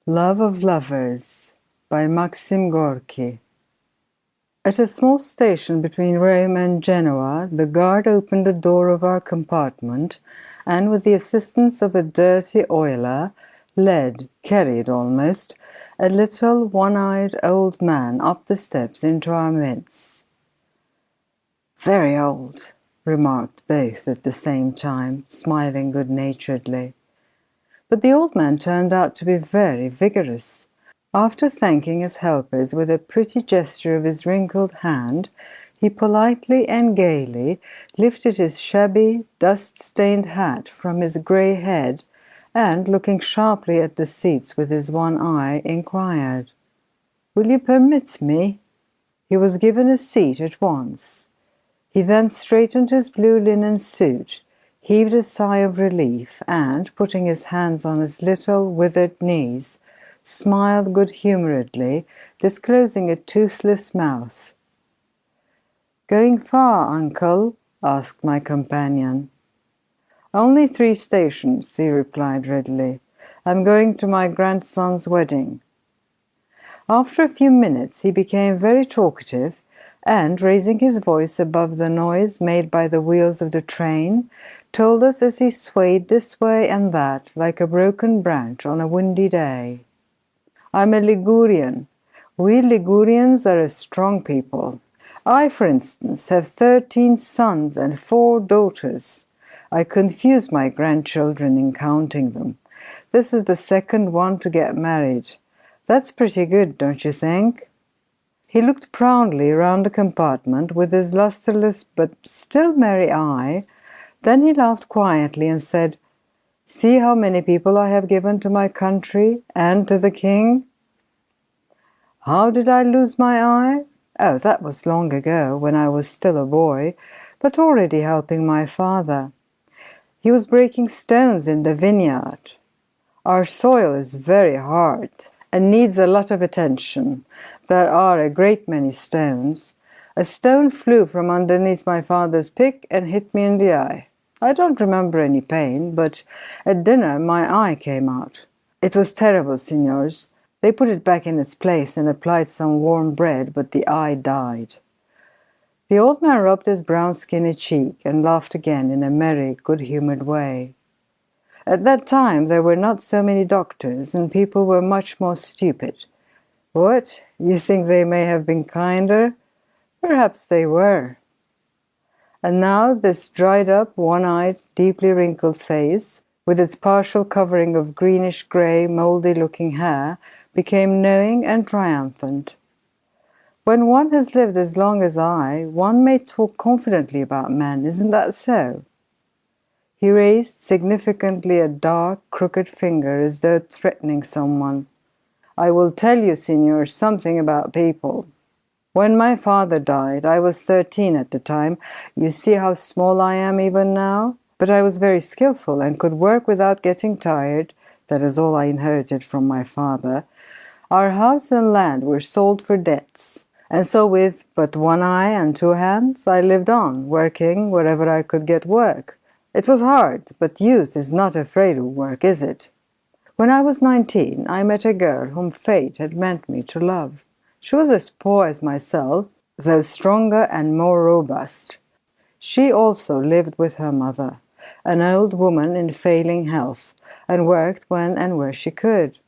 Love of Lovers by Maxim Gorky. At a small station between Rome and Genoa, the guard opened the door of our compartment and, with the assistance of a dirty oiler, carried almost, a little one-eyed old man up the steps into our midst. "Very old," remarked both at the same time, smiling good-naturedly. But the old man turned out to be very vigorous. After thanking his helpers with a pretty gesture of his wrinkled hand, he politely and gaily lifted his shabby, dust-stained hat from his grey head and, looking sharply at the seats with his one eye, inquired, "Will you permit me?" He was given a seat at once. He then straightened his blue linen suit, heaved a sigh of relief, and, putting his hands on his little withered knees, smiled good-humouredly, disclosing a toothless mouth. "Going far, uncle?" asked my companion. "Only 3 stations," he replied readily. "I'm going to my grandson's wedding." After a few minutes he became very talkative, and, raising his voice above the noise made by the wheels of the train, told us as he swayed this way and that like a broken branch on a windy day. "I'm a Ligurian. We Ligurians are a strong people. I, for instance, have 13 sons and 4 daughters. I confuse my grandchildren in counting them. This is the second one to get married. That's pretty good, don't you think?" He looked proudly round the compartment with his lustreless but still merry eye. Then he laughed quietly and said, "See how many people I have given to my country and to the king." How did I lose my eye? Oh, that was long ago, when I was still a boy, but already helping my father. He was breaking stones in the vineyard. Our soil is very hard and needs a lot of attention. There are a great many stones. A stone flew from underneath my father's pick and hit me in the eye. I don't remember any pain, but at dinner my eye came out. It was terrible, signors. They put it back in its place and applied some warm bread, but the eye died. The old man rubbed his brown skinny cheek and laughed again in a merry, good-humoured way. At that time there were not so many doctors, and people were much more stupid. What? You think they may have been kinder? Perhaps they were. And now this dried-up, one-eyed, deeply wrinkled face, with its partial covering of greenish-grey, mouldy-looking hair, became knowing and triumphant. When one has lived as long as I, one may talk confidently about men, isn't that so? He raised significantly a dark, crooked finger as though threatening someone. "I will tell you, signor, something about people. When my father died, I was 13 at the time. You see how small I am even now? But I was very skillful and could work without getting tired. That is all I inherited from my father. Our house and land were sold for debts. And so with but one eye and 2 hands, I lived on, working wherever I could get work. It was hard, but youth is not afraid of work, is it? When I was 19, I met a girl whom fate had meant me to love. She was as poor as myself, though stronger and more robust. She also lived with her mother, an old woman in failing health, and worked when and where she could.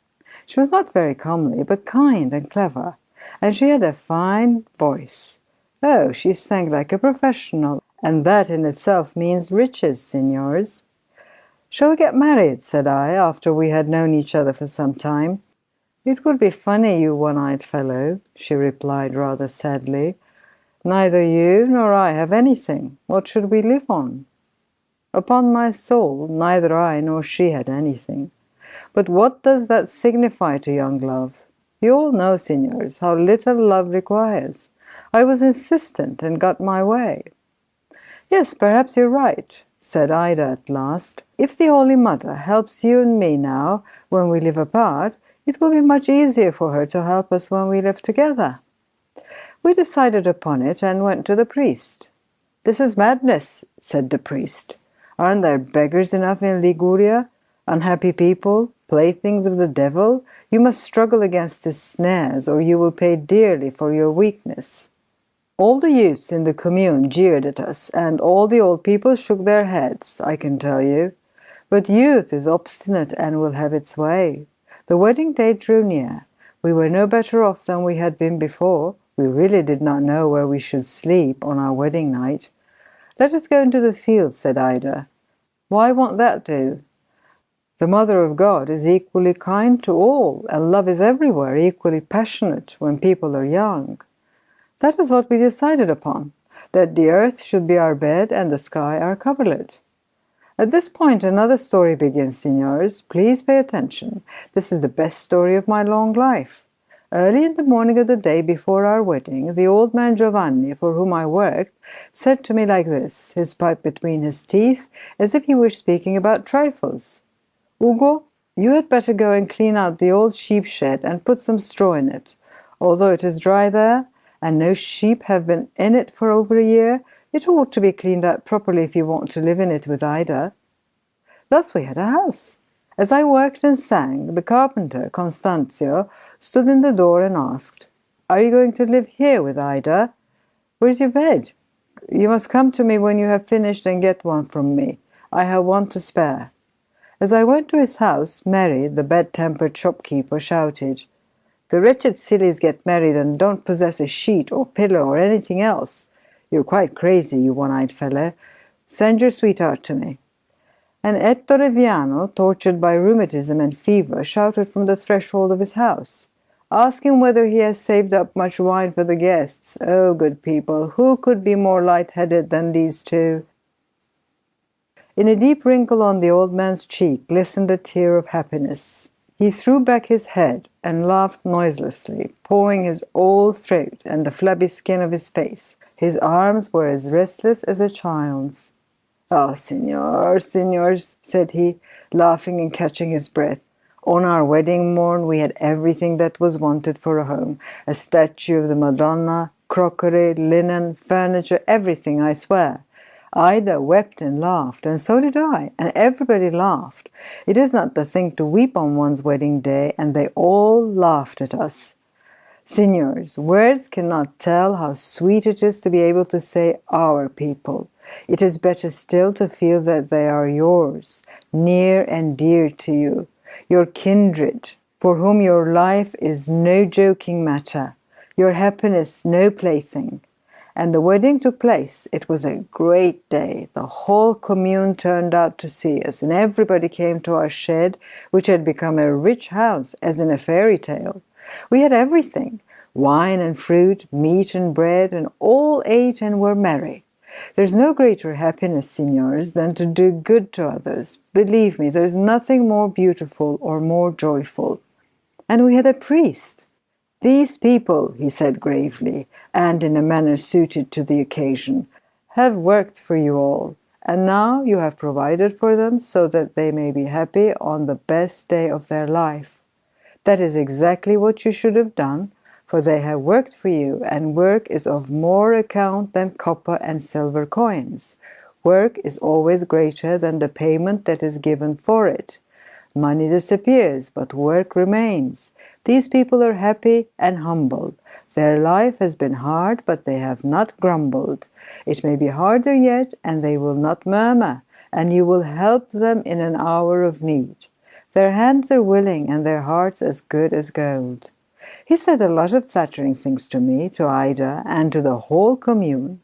She was not very comely, but kind and clever, and she had a fine voice. Oh, she sang like a professional, and that in itself means riches, signors. "Shall we get married?" said I, after we had known each other for some time. "It would be funny, you one-eyed fellow," she replied rather sadly. "Neither you nor I have anything. What should we live on?" Upon my soul, neither I nor she had anything. But what does that signify to young love? You all know, signors, how little love requires. I was insistent and got my way. "Yes, perhaps you're right," said Ida at last. "If the Holy Mother helps you and me now, when we live apart, it will be much easier for her to help us when we live together." We decided upon it and went to the priest. "This is madness," said the priest. "Aren't there beggars enough in Liguria? Unhappy people, playthings of the devil, you must struggle against his snares, or you will pay dearly for your weakness. All the youths in the commune jeered at us, and all the old people shook their heads, I can tell you. But youth is obstinate and will have its way. The wedding day drew near. We were no better off than we had been before. We really did not know where we should sleep on our wedding night. "Let us go into the fields," said Ida. "Why won't that do?" "The Mother of God is equally kind to all, and love is everywhere equally passionate when people are young." That is what we decided upon, that the earth should be our bed and the sky our coverlet. At this point another story begins, signors. Please pay attention. This is the best story of my long life. Early in the morning of the day before our wedding, the old man Giovanni, for whom I worked, said to me like this, his pipe between his teeth, as if he were speaking about trifles. "Ugo, you had better go and clean out the old sheep shed and put some straw in it. Although it is dry there, and no sheep have been in it for over a year, it ought to be cleaned out properly if you want to live in it with Ida." Thus we had a house. As I worked and sang, the carpenter, Constanzio, stood in the door and asked, "Are you going to live here with Ida? Where's your bed? You must come to me when you have finished and get one from me. I have one to spare." As I went to his house, Mary, the bad-tempered shopkeeper, shouted, "The wretched sillies get married and don't possess a sheet or pillow or anything else. You're quite crazy, you one-eyed fellow. Send your sweetheart to me." And Ettore Viano, tortured by rheumatism and fever, shouted from the threshold of his house, "Ask him whether he has saved up much wine for the guests. Oh, good people, who could be more light-headed than these two?" In a deep wrinkle on the old man's cheek glistened a tear of happiness. He threw back his head and laughed noiselessly, pawing his old throat and the flabby skin of his face. His arms were as restless as a child's. "Ah, signors," said he, laughing and catching his breath. "On our wedding morn we had everything that was wanted for a home. A statue of the Madonna, crockery, linen, furniture, everything, I swear. Ida wept and laughed, and so did I, and everybody laughed. It is not the thing to weep on one's wedding day, and they all laughed at us. Signors, words cannot tell how sweet it is to be able to say our people. It is better still to feel that they are yours, near and dear to you, your kindred, for whom your life is no joking matter, your happiness no plaything. And the wedding took place. It was a great day. The whole commune turned out to see us, and everybody came to our shed, which had become a rich house, as in a fairy tale. We had everything, wine and fruit, meat and bread, and all ate and were merry. There's no greater happiness, signors, than to do good to others. Believe me, there's nothing more beautiful or more joyful. And we had a priest. "These people," he said gravely, and in a manner suited to the occasion, "have worked for you all, and now you have provided for them so that they may be happy on the best day of their life. That is exactly what you should have done, for they have worked for you, and work is of more account than copper and silver coins. Work is always greater than the payment that is given for it. Money disappears, but work remains. These people are happy and humble. Their life has been hard, but they have not grumbled. It may be harder yet, and they will not murmur, and you will help them in an hour of need. Their hands are willing, and their hearts as good as gold." He said a lot of flattering things to me, to Ida, and to the whole commune.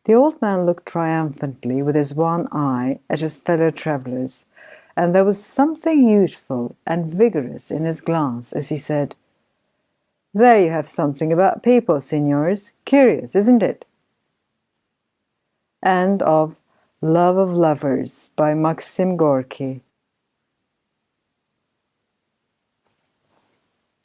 The old man looked triumphantly with his one eye at his fellow travellers, and there was something youthful and vigorous in his glance as he said, "There you have something about people, signors. Curious, isn't it?" End of Love of Lovers by Maxim Gorky.